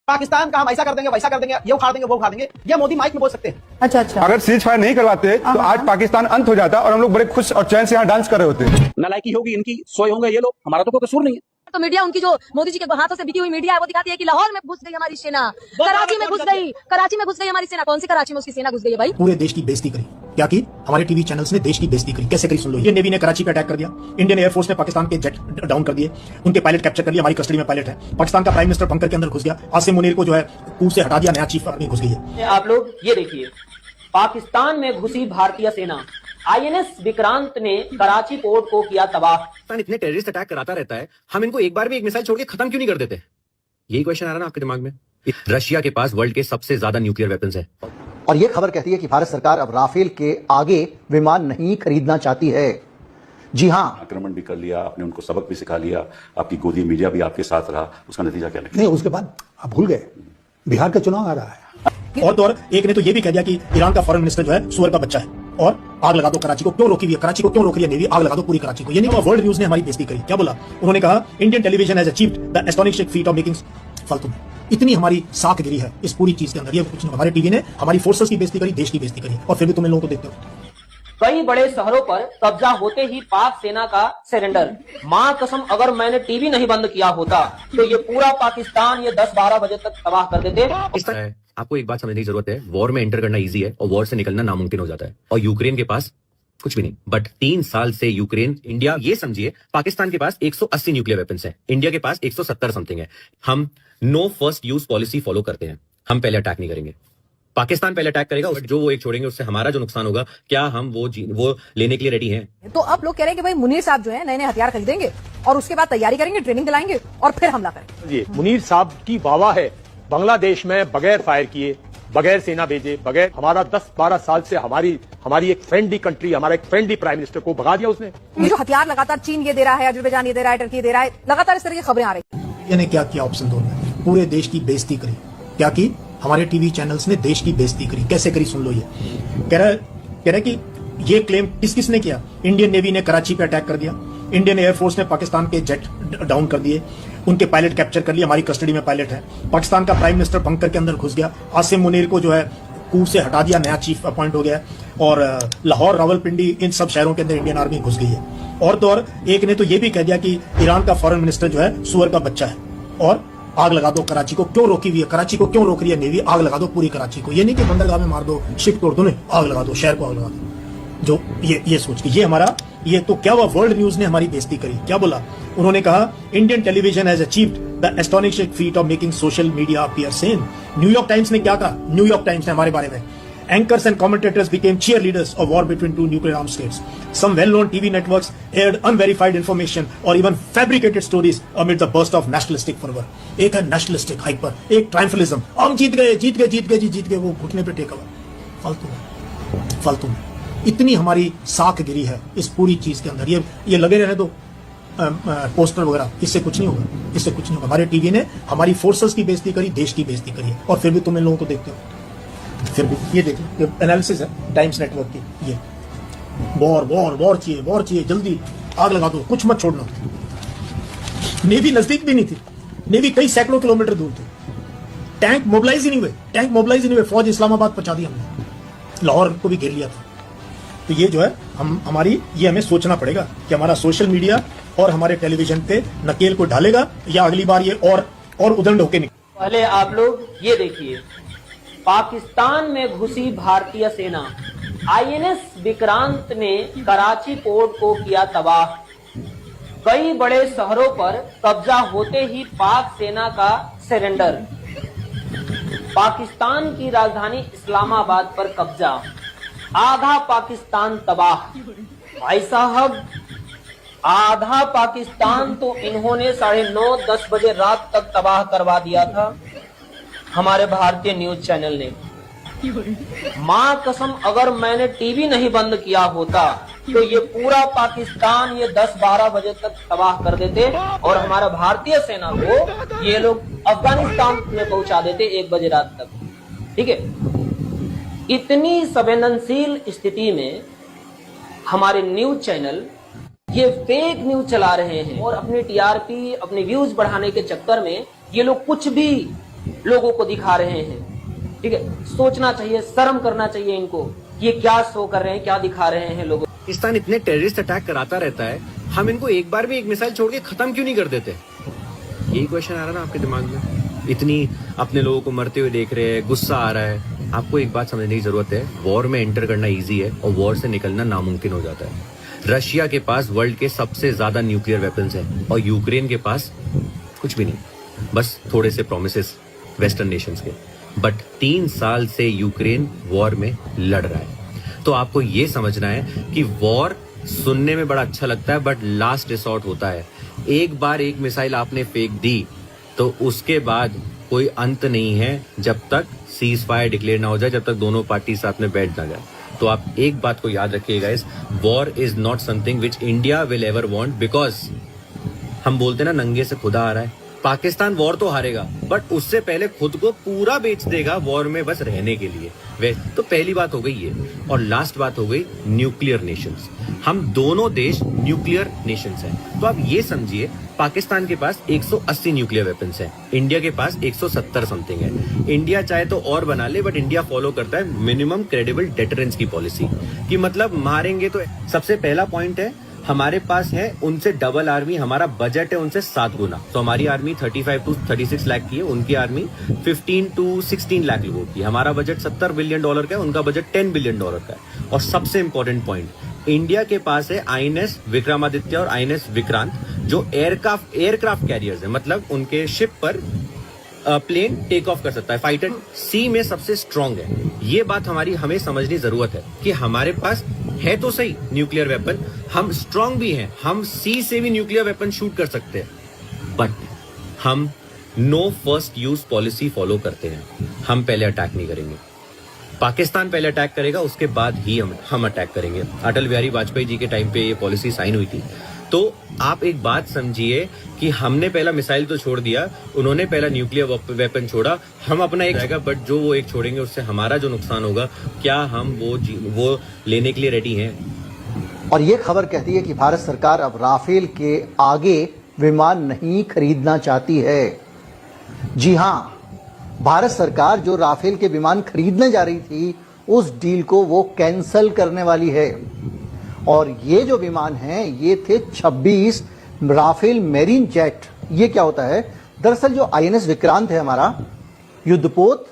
पाकिस्तान का हम ऐसा कर देंगे वैसा कर देंगे, ये उखाड़ देंगे वो उखाड़ देंगे, ये मोदी माइक में बोल सकते हैं। अच्छा अच्छा। अगर सीज फायर नहीं करवाते तो आज पाकिस्तान अंत हो जाता और हम लोग बड़े खुश और चैन से यहाँ डांस कर रहे होते। नालायकी होगी इनकी, सोए होंगे ये लोग, हमारा तो कोई कसूर नहीं है। तो मीडिया उनकी जो मोदी जी के हाथों से बिकी हुई मीडिया है वो दिखाती है कि लाहौर में घुस गई हमारी सेना, कराची में घुस गई हमारी सेना। कौन सी कराची में उसकी सेना घुस गई है भाई? पूरे देश की बेइज्जती करी। क्या की? हमारे टीवी चैनल्स ने देश की बेइज्जती करी। कैसे करी सुन लो। ये नेवी ने कराची पे अटैक कर दिया, इंडियन एयरफोर्स ने पाकिस्तान के जेट डाउन कर दिए, उनके पायलट कैप्चर कर लिया, हमारी कस्टडी में पायलट है। पाकिस्तान का प्राइम मिनिस्टर बंकर के अंदर घुस गया, आसिम मुनीर को जो है कूप से हटा दिया, नया चीफ आर्मी घुस गई है। आप लोग ये देखिए, पाकिस्तान में घुसी भारतीय सेना, आईएनएस विक्रांत ने कराची पोर्ट को किया तबाह। पाकिस्तान इतने टेररिस्ट अटैक कराता रहता है, हम इनको एक बार भी एक मिसाइल छोड़ के खत्म क्यों नहीं कर देते? यही क्वेश्चन आ रहा है ना आपके दिमाग में? रशिया के पास वर्ल्ड के सबसे ज्यादा न्यूक्लियर वेपन्स है। और ये खबर कहती है कि भारत सरकार अब राफेल के आगे विमान नहीं खरीदना चाहती है। जी हाँ, आक्रमण भी कर लिया आपने, उनको सबक भी सिखा लिया, आपकी गोदी मीडिया भी आपके साथ रहा, उसका नतीजा क्या निकला? नहीं, उसके बाद आप भूल गए बिहार का चुनाव आ रहा है। और तो और एक ने तो ये भी कह दिया कि ईरान का फॉरेन मिनिस्टर जो है सुअर का बच्चा है और आग लगा दो कराची को। क्यों रोकी हुई है कराची को? क्यों रोक रही है नेवी? आग लगा दो पूरी कराची को। ये नहीं, वर्ल्ड न्यूज ने हमारी बेइज्जती करी। क्या बोला उन्होंने? कहा Indian television has achieved the astonishing feet of making. फालतू में इतनी हमारी साख गिरी है इस पूरी चीज के अंदर। ये कुछ नहीं, हमारे टीवी ने हमारी फोर्सेस की बेइज्जती करी, देश की बेइज्जती करी, और फिर भी तुम इन लोगों को देखते हो। कई बड़े शहरों पर कब्जा होते ही पाक सेना का सरेंडर। मां कसम, अगर मैंने टीवी नहीं बंद किया होता तो ये पूरा पाकिस्तान ये 10-12 बजे तक तबाह कर देते। आपको एक बात समझने की जरूरत है, वॉर में एंटर करना इजी है और वॉर से निकलना नामुमकिन हो जाता है। और यूक्रेन के पास कुछ भी नहीं, बट 3 साल से यूक्रेन, इंडिया, ये समझिए पाकिस्तान के पास 180 न्यूक्लियर वेपन्स हैं, इंडिया के पास 170 समथिंग है। हम no first use policy follow करते हैं, हम पहले अटैक नहीं करेंगे। पाकिस्तान पहले अटैक करेगा, जो वो एक छोड़ेंगे उससे हमारा जो नुकसान होगा, क्या हम वो लेने के लिए रेडी हैं? तो अब लोग कह रहे हैं कि भाई मुनीर साहब जो है नए नए हथियार खरीदेंगे और उसके बाद तैयारी करेंगे, ट्रेनिंग दिलाएंगे और फिर हमला करेंगे। जी, मुनीर साहब की वाह है, बांग्लादेश में बगैर फायर किए, बगैर सेना भेजे, बगैर हमारा 10-12 साल से हमारी एक फ्रेंडली कंट्री, हमारा एक फ्रेंडली प्राइम मिनिस्टर को भगा दिया उसने। ये जो हथियार लगातार चीन ये दे रहा है, अजरबैजान ये दे रहा है, टर्की ये दे रहा है, लगातार इस तरह की खबरें आ रही है। यानी क्या किया ऑप्शन 2 में? पूरे देश की बेइज्जती करी। क्या की? हमारे टीवी चैनल्स ने देश की बेइज्जती करी। कैसे करी सुन लो। ये कह रहा है कि ये क्लेम किसने किया? इंडियन नेवी ने कराची पे अटैक कर दिया, इंडियन एयरफोर्स ने पाकिस्तान के जेट डाउन कर दिए, उनके पायलट कैप्चर कर लिए, हमारी कस्टडी में पायलट है। पाकिस्तान का प्राइम मिनिस्टर बंकर के अंदर घुस गया, आसिम मुनीर को जो है कूप से हटा दिया, नया चीफ अपॉइंट हो गया, और लाहौर, रावलपिंडी, इन सब शहरों के अंदर इंडियन आर्मी घुस गई है। और तो और एक ने तो ये भी कह दिया कि ईरान का फॉरेन मिनिस्टर जो है सुअर का बच्चा है और आग लगा दो कराची को। क्यों रोकी हुई है कराची को? क्यों रोक रही है नेवी? आग लगा दो पूरी कराची को। ये नहीं कि बंदरगाह में मार दो, शिप तोड़ दो, नहीं, आग लगा दो, शहर को आग लगा दो। जो ये सोच के ये तो क्या हुआ, वर्ल्ड न्यूज ने हमारी बेइज्जती करी। क्या बोला उन्होंने? कहा Indian television has achieved the astonishing feet of making social media appear Sen. New York times ने क्या कहा? न्यूयॉर्क टाइम्स ने हमारे बारे में, anchors and commentators became cheerleaders of war between two nuclear armed states. Some well-known TV networks aired unverified information or even fabricated stories amid the burst of nationalistic fervor. एक है nationalistic hyper, एक triumphalism, हम जीत गए, वो घुटने पे टेका हुआ। फालतू में इतनी हमारी साख गिरी है इस पूरी चीज के अंदर। ये लगे रहने दो पोस्टर वगैरह, इससे कुछ नहीं होगा। हमारे टीवी ने हमारी फोर्सेस की बेइज्जती करी, देश की बेइज्जती करी, और फिर भी तुम इन लोगों को देखते हो। फिर भी ये देखिए, एनालिसिस है टाइम्स नेटवर्क की। ये वॉर चाहिए, जल्दी आग लगा दो, कुछ मत छोड़ना। नेवी नजदीक भी नहीं थी, नेवी कई सैकड़ों किलोमीटर दूर थी, टैंक मोबिलाइज ही नहीं हुए, फौज इस्लामाबाद पहुंचा दी हमने, लाहौर को भी घेर लिया था। तो ये जो है हमें सोचना पड़ेगा कि हमारा सोशल मीडिया और हमारे टेलीविजन पे नकेल को ढालेगा या अगली बार ये और उदंड होके निकले। पहले आप लोग ये देखिए, पाकिस्तान में घुसी भारतीय सेना, आईएनएस विक्रांत ने कराची पोर्ट को किया तबाह। कई बड़े शहरों पर कब्जा होते ही पाक सेना का सरेंडर। पाकिस्तान की राजधानी इस्लामाबाद पर कब्जा, आधा पाकिस्तान तबाह। भाई साहब, आधा पाकिस्तान तो इन्होंने 9:30-10 बजे रात तक तबाह करवा दिया था हमारे भारतीय न्यूज चैनल ने। मां कसम, अगर मैंने टीवी नहीं बंद किया होता तो ये पूरा पाकिस्तान ये 10-12 बजे तक तबाह कर देते और हमारा भारतीय सेना को ये लोग अफगानिस्तान में पहुंचा देते 1 बजे रात तक। ठीक है, इतनी संवेदनशील स्थिति में हमारे न्यूज चैनल ये फेक न्यूज चला रहे हैं और अपनी टीआरपी, अपने व्यूज बढ़ाने के चक्कर में ये लोग कुछ भी लोगों को दिखा रहे हैं। ठीक है, सोचना चाहिए, शर्म करना चाहिए इनको, ये क्या शो कर रहे हैं, क्या दिखा रहे हैं लोगों। पाकिस्तान इतने टेररिस्ट अटैक कराता रहता है, हम इनको एक बार भी एक मिसाइल छोड़ के खत्म क्यों नहीं कर देते? यही क्वेश्चन आ रहा है ना आपके दिमाग में? इतनी अपने लोगों को मरते हुए देख रहे हैं, गुस्सा आ रहा है। आपको एक बात समझने की जरूरत है, वॉर में एंटर करना इजी है और वॉर से निकलना नामुमकिन हो जाता है। रशिया के पास वर्ल्ड के सबसे ज्यादा न्यूक्लियर वेपन्स हैं और यूक्रेन के पास कुछ भी नहीं, बस थोड़े से प्रोमिसेस वेस्टर्न नेशंस के। बट 3 साल से यूक्रेन वॉर में लड़ रहा है। तो आपको ये समझना है कि वॉर सुनने में बड़ा अच्छा लगता है बट लास्ट रिसोर्ट होता है। एक बार एक मिसाइल आपने फेंक दी तो उसके बाद कोई अंत नहीं है जब तक सीज फायर डिक्लेयर ना हो जाए, जब तक दोनों पार्टी साथ में बैठ ना जाए। तो आप एक बात को याद रखिएगा, इस war is not something which India will ever want, because हम बोलते ना नंगे से खुदा आ रहा है। पाकिस्तान वॉर तो हारेगा बट उससे पहले खुद को पूरा बेच देगा वॉर में बस रहने के लिए। वे तो पहली बात हो गई ये, और लास्ट बात हो गई न्यूक्लियर नेशंस। हम दोनों देश न्यूक्लियर नेशंस हैं। तो आप ये समझिए, पाकिस्तान के पास 180 न्यूक्लियर वेपन्स हैं, इंडिया के पास 170 समथिंग है। इंडिया चाहे तो और बना ले बट इंडिया फॉलो करता है मिनिमम क्रेडिबल डेटरेंस की पॉलिसी, कि मतलब मारेंगे तो। सबसे पहला पॉइंट है, हमारे पास है उनसे डबल आर्मी, हमारा बजट है उनसे 7 गुना। तो हमारी आर्मी 35 to 36 लाख की है, उनकी आर्मी 15 to 16 लाख लोगों की। हमारा बजट $70 बिलियन का है, उनका बजट $10 बिलियन का है। और सबसे इंपॉर्टेंट पॉइंट, इंडिया के पास है INS विक्रमादित्य और INS विक्रांत, जो एयरक्राफ्ट कैरियर्स है, मतलब उनके शिप पर प्लेन टेक ऑफ कर सकता है। फाइटर सी में सबसे स्ट्रांग है। ये बात हमें समझनी जरूरत है कि हमारे पास है तो सही न्यूक्लियर वेपन, हम स्ट्रांग भी हैं, हम सी से भी न्यूक्लियर वेपन शूट कर सकते हैं, बट हम no first use policy follow करते हैं। हम पहले अटैक नहीं करेंगे, पाकिस्तान पहले अटैक करेगा, उसके बाद ही हम अटैक करेंगे। अटल बिहारी वाजपेयी जी के टाइम पे ये पॉलिसी साइन हुई थी। तो आप एक बात समझिए कि हमने पहला मिसाइल तो छोड़ दिया, उन्होंने पहला न्यूक्लियर वेपन छोड़ा, हम अपना एक जाएगा, बट जो वो एक छोड़ेंगे उससे हमारा जो नुकसान होगा, क्या हम वो लेने के लिए रेडी हैं? और ये खबर कहती है कि भारत सरकार अब राफेल के आगे विमान नहीं खरीदना चाहती है। जी हां, भारत सरकार जो राफेल के विमान खरीदने जा रही थी, उस डील को वो कैंसल करने वाली है। और ये जो विमान हैं, ये थे 26 राफेल मेरीन जेट। ये क्या होता है? दरअसल जो INS विक्रांत है हमारा युद्धपोत,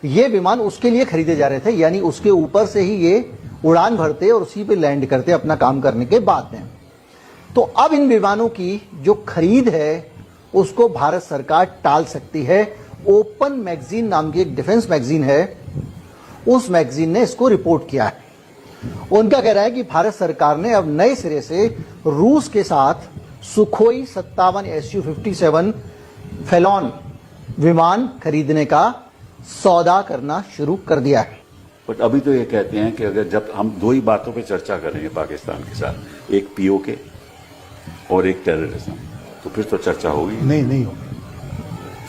ये विमान उसके लिए खरीदे जा रहे थे, यानी उसके ऊपर से ही ये उड़ान भरते और उसी पे लैंड करते अपना काम करने के बाद में। तो अब इन विमानों की जो खरीद है उसको भारत सरकार टाल सकती है। ओपन मैगजीन नाम की एक डिफेंस मैगजीन है, उस मैगजीन ने इसको रिपोर्ट किया है। उनका कहना है कि भारत सरकार ने अब नए सिरे से रूस के साथ सुखोई 57 Su-57 फेलॉन विमान खरीदने का सौदा करना शुरू कर दिया है। बट अभी तो ये कहते हैं कि अगर जब हम 2 ही बातों पे चर्चा करेंगे पाकिस्तान के साथ, एक POK और एक टेररिज्म, तो फिर तो चर्चा होगी नहीं होगी।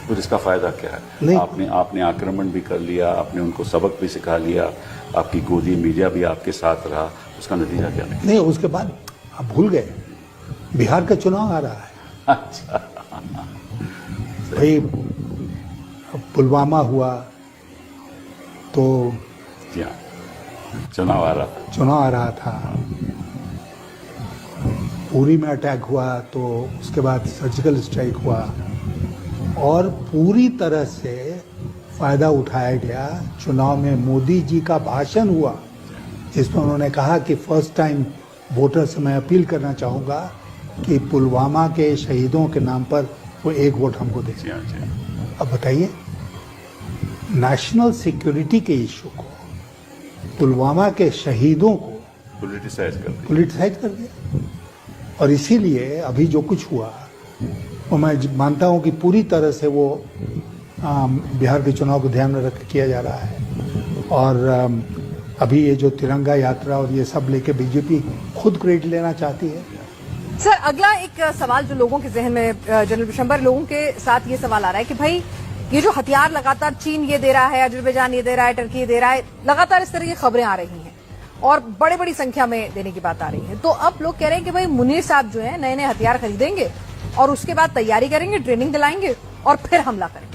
फिर इसका फायदा क्या है? आपने आक्रमण भी कर लिया, आपने उनको सबक भी सिखा लिया, आपकी गोदी मीडिया भी आपके साथ रहा, उसका नतीजा क्या नहीं? उसके बाद आप भूल गए, बिहार का चुनाव आ रहा है। अच्छा भाई, पुलवामा हुआ तो चुनाव आ रहा था, पुरी में अटैक हुआ तो उसके बाद सर्जिकल स्ट्राइक हुआ, और पूरी तरह से फायदा उठाया गया। चुनाव में मोदी जी का भाषण हुआ जिसमें उन्होंने कहा कि फर्स्ट टाइम वोटर से मैं अपील करना चाहूंगा कि पुलवामा के शहीदों के नाम पर वो 1 वोट हमको दे। अब बताइए, नेशनल सिक्योरिटी के इशू को, पुलवामा के शहीदों को पोलिटिसाइज कर दिया। और इसीलिए अभी जो कुछ हुआ वो मैं मानता हूं कि पूरी तरह से वो बिहार के चुनाव को ध्यान में रख के किया जा रहा है। और अभी ये जो तिरंगा यात्रा और ये सब लेके बीजेपी खुद क्रेडिट लेना चाहती है। सर, अगला एक सवाल जो लोगों के जहन में, जनरल बिशंबर, लोगों के साथ ये सवाल आ रहा है कि भाई ये जो हथियार लगातार चीन ये दे रहा है, अजरबैजान ये दे रहा है, टर्की ये दे रहा है, लगातार इस तरह की खबरें आ रही हैं और बड़ी बड़ी संख्या में देने की बात आ रही है। तो अब लोग कह रहे हैं कि भाई मुनीर साहब जो है नए हथियार खरीदेंगे और उसके बाद तैयारी करेंगे, ट्रेनिंग दिलाएंगे और फिर हमला करेंगे।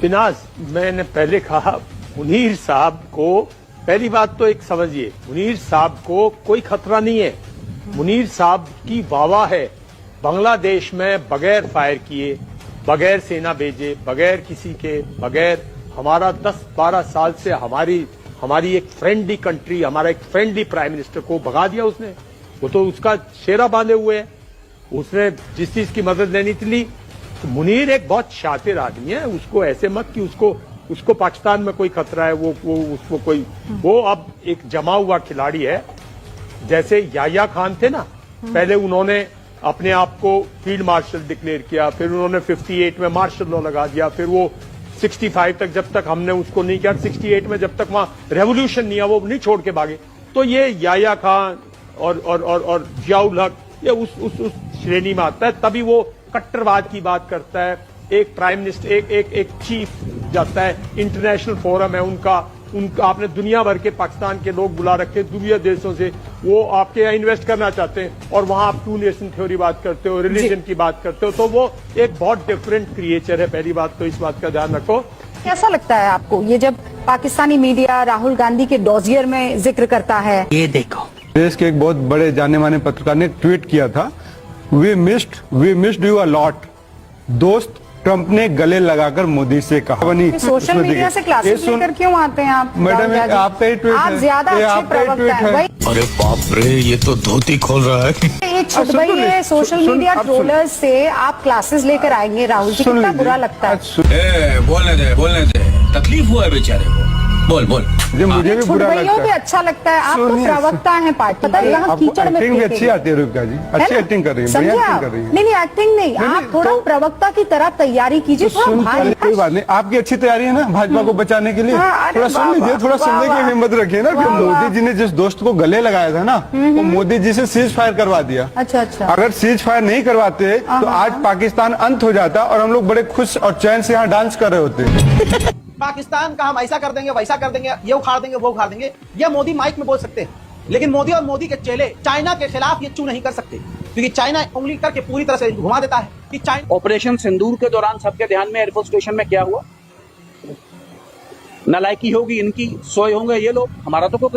पिनाज, मैंने पहले कहा मुनीर साहब को, पहली बात तो एक समझिए, मुनीर साहब को कोई खतरा नहीं है। मुनीर साहब की वावा है बांग्लादेश में बगैर फायर किए, बगैर सेना भेजे, बगैर किसी के, बगैर हमारा 10-12 साल से हमारी एक फ्रेंडली कंट्री, हमारा एक फ्रेंडली प्राइम मिनिस्टर को भगा दिया उसने। वो तो उसका शेरा बांधे हुए है, उसने जिस चीज की मदद लेनी थी ली। तो मुनीर एक बहुत शातिर आदमी है, उसको ऐसे मत कि उसको पाकिस्तान में कोई खतरा है, वो अब एक जमा हुआ खिलाड़ी है। जैसे याया खान थे ना, पहले उन्होंने अपने आप को फील्ड मार्शल डिक्लेयर किया, फिर उन्होंने 58 में मार्शल लॉ लगा दिया, फिर वो 65 तक, जब तक हमने उसको नहीं किया, 68 में जब तक वहां रेवोल्यूशन नहीं हुआ, वो नहीं छोड़ के भागे। तो ये याया खान और जियाउल हक, ये उस श्रेणी में आता है। तभी वो कट्टरवाद की बात करता है। एक प्राइम मिनिस्टर, एक चीफ जाता है, इंटरनेशनल फोरम है उनका आपने दुनिया भर के पाकिस्तान के लोग बुला रखे, दुनिया देशों से, वो आपके यहाँ इन्वेस्ट करना चाहते हैं, और वहां आप 2 नेशन थ्योरी बात करते हो, रिलीजन की बात करते हो, तो वो एक बहुत डिफरेंट क्रिएचर है। पहली बात तो इस बात का ध्यान रखो। कैसा लगता है आपको ये जब पाकिस्तानी मीडिया राहुल गांधी के डॉजियर में जिक्र करता है? ये देखो, देश के एक बहुत बड़े जाने माने पत्रकार ने ट्वीट किया था, we missed you a lot. दोस्त ट्रंप ने गले लगाकर मोदी से कहा। सोशल मीडिया से क्लासेस लेकर क्यों आते हैं आप? मैडम, आपका ही ट्वीट है, आप ज्यादा अच्छे प्रवक्ता हैं। अरे बाप रे, ये तो धोती खोल रहा है। ये छुटभइये सोशल मीडिया ट्रोलर्स से आप क्लासेस लेकर आएंगे राहुल जी, कितना बुरा लगता है। बोलने दे, तकलीफ हुआ है बेचारे को। बोल मुझे भी बुरा लगता है। भी अच्छा लगता है, आप तो प्रवक्ता हैं पार्टी। पता है यहाँ कीचड़ में एक्टिंग भी अच्छी आती है रूपका जी, अच्छी एक्टिंग कर रही है, बढ़िया एक्टिंग कर रही है। नहीं एक्टिंग नहीं, आप थोड़ा प्रवक्ता की तरह तैयारी कीजिए। कोई बात नहीं, आपकी अच्छी तैयारी है ना भाजपा को बचाने के लिए। थोड़ा सुन लीजिए, थोड़ा सुनने की हिम्मत रखिए ना। कि मोदी जी ने जिस दोस्त को गले लगाया था ना, वो मोदी जी से सीज फायर करवा दिया। अच्छा। अगर सीज फायर नहीं करवाते तो आज पाकिस्तान अंत हो जाता और हम लोग बड़े खुश और चैन से यहाँ डांस कर रहे होते। पाकिस्तान का हम ऐसा कर देंगे, वैसा कर देंगे, ये उखाड़ देंगे, वो उखाड़ देंगे, ये मोदी माइक में बोल सकते हैं। लेकिन मोदी और मोदी के चेले चाइना के खिलाफ ये चू नहीं कर सकते, क्योंकि चाइना उंगली करके पूरी तरह से घुमा देता है कि चाइना। ऑपरेशन सिंदूर के दौरान सबके ध्यान में एयरफोर्स स्टेशन में क्या हुआ? नालायकी होगी इनकी, सोए होंगे ये लोग, हमारा तो कोई